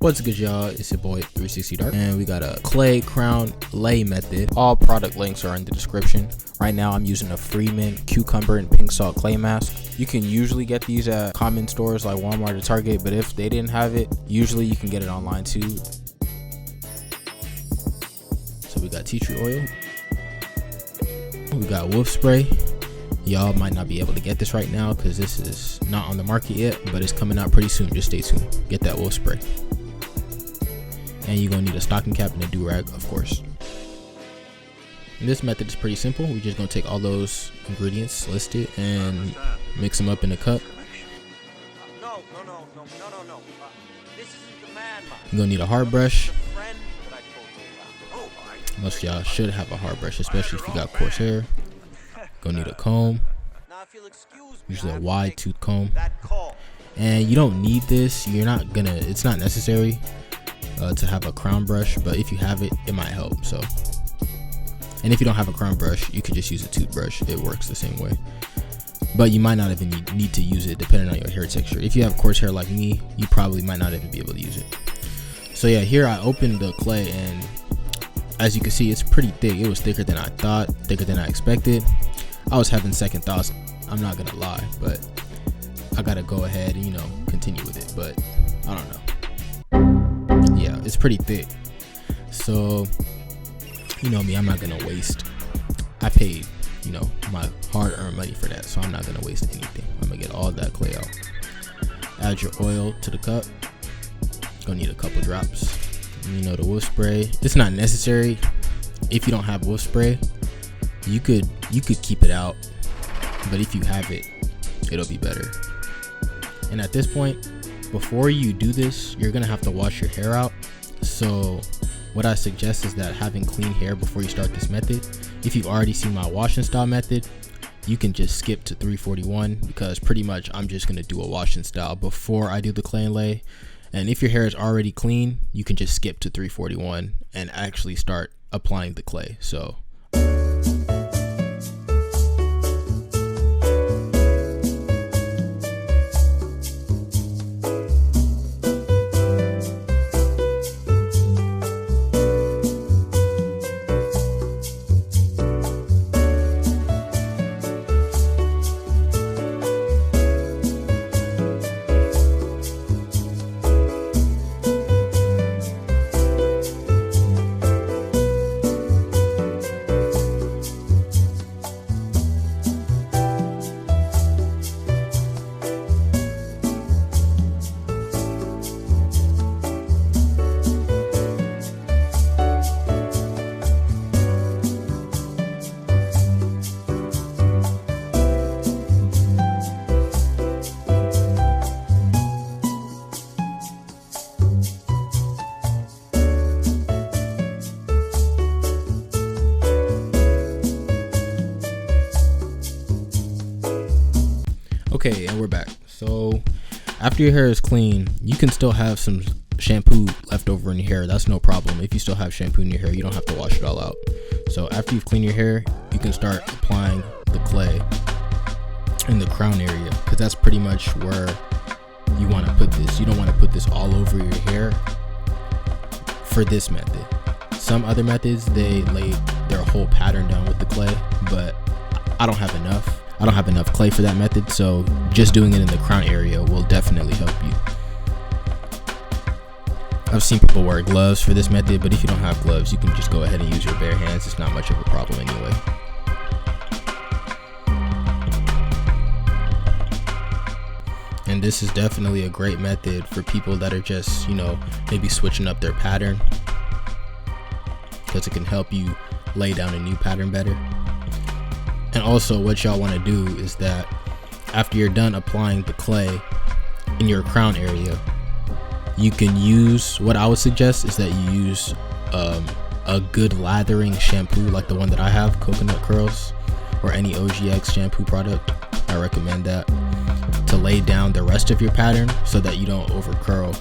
What's good, y'all? It's your boy 360 Dark, and we got a clay crown lay method. All product links are in the description. Right now I'm using a Freeman cucumber and pink salt clay mask. You can usually get these at common stores like Walmart or Target, but if they didn't have it, usually you can get it online too. So we got tea tree oil, we got wolf spray. Y'all might not be able to get this right now because this is not on the market yet, but it's coming out pretty soon. Just stay tuned. Get that wolf spray. And you're gonna need a stocking cap and a do-rag, of course. And this method is pretty simple. We're just gonna take all those ingredients listed and mix them up in a cup. No. This isn't the man. You're gonna need a hard brush. Most of y'all should have a hard brush, especially if you got coarse hair. Gonna need a comb, usually a wide tooth comb. And you don't need this. It's not necessary to have a crown brush, but if you have it, it might help. So, and if you don't have a crown brush, you could just use a toothbrush. It works the same way, but you might not even need to use it depending on your hair texture. If you have coarse hair like me, you probably might not even be able to use it. So yeah, here I opened the clay, and as you can see, it's pretty thick. It was thicker than I thought, thicker than I expected. I was having second thoughts, I'm not gonna lie, but I gotta go ahead and continue with it. But I don't know. Yeah, it's pretty thick. So you know me, I'm not gonna waste. I paid my hard-earned money for that, so I'm not gonna waste anything. I'm gonna get all that clay out. Add your oil to the cup. Gonna need a couple drops. The wolf spray, it's not necessary. If you don't have wolf spray, you could keep it out, but if you have it, it'll be better. And at this point, before you do this, you're gonna have to wash your hair out. So what I suggest is that having clean hair before you start this method. If you've already seen my wash and style method, you can just skip to 341, because pretty much I'm just gonna do a wash and style before I do the clay and lay. And if your hair is already clean, you can just skip to 341 and actually start applying the clay. So okay, and we're back. So after your hair is clean, you can still have some shampoo left over in your hair. That's no problem. If you still have shampoo in your hair, you don't have to wash it all out. So after you've cleaned your hair, you can start applying the clay in the crown area, because that's pretty much where you want to put this. You don't want to put this all over your hair for this method. Some other methods, they lay their whole pattern down with the clay, but I don't have enough clay for that method, so just doing it in the crown area will definitely help you. I've seen people wear gloves for this method, but if you don't have gloves, you can just go ahead and use your bare hands. It's not much of a problem anyway. And this is definitely a great method for people that are just, maybe switching up their pattern, because it can help you lay down a new pattern better. And also, what y'all want to do is that after you're done applying the clay in your crown area, you can use, what I would suggest is that you use a good lathering shampoo like the one that I have, Coconut Curls, or any OGX shampoo product. I recommend that to lay down the rest of your pattern so that you don't over curl,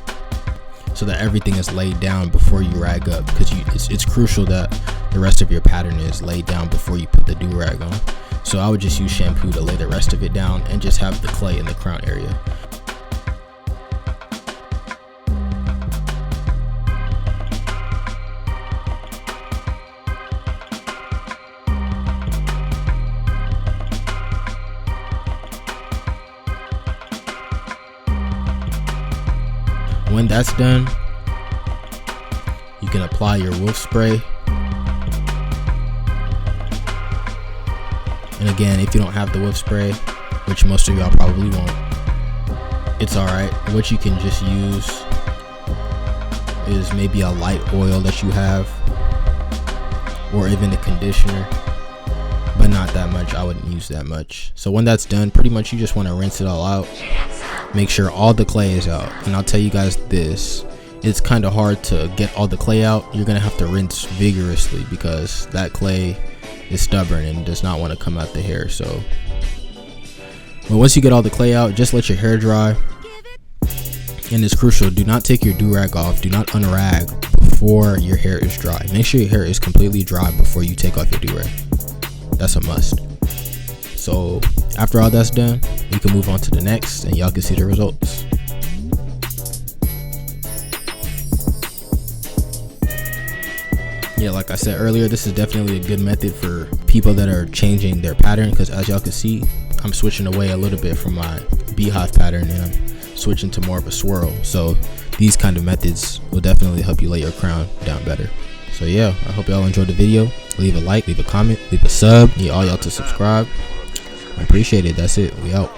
so that everything is laid down before you rag up, because it's crucial that the rest of your pattern is laid down before you put the do-rag on. So I would just use shampoo to lay the rest of it down and just have the clay in the crown area. When that's done, you can apply your wolf spray. And again, if you don't have the wolf spray, which most of y'all probably won't, it's alright. What you can just use is maybe a light oil that you have, or even a conditioner, but not that much. I wouldn't use that much. So when that's done, pretty much you just want to rinse it all out. Make sure all the clay is out. And I'll tell you guys this, it's kind of hard to get all the clay out. You're gonna have to rinse vigorously because that clay is stubborn and does not want to come out the hair. So but once you get all the clay out, just let your hair dry. And it's crucial, do not take your do-rag off, do not unrag before your hair is dry. Make sure your hair is completely dry before you take off your do-rag. That's a must. So after all that's done, we can move on to the next and y'all can see the results. Yeah, like I said earlier, this is definitely a good method for people that are changing their pattern, because as y'all can see, I'm switching away a little bit from my beehive pattern and I'm switching to more of a swirl. So these kind of methods will definitely help you lay your crown down better. So yeah, I hope y'all enjoyed the video. Leave a like, leave a comment, leave a sub. Need all y'all to subscribe. I appreciate it. That's it. We out.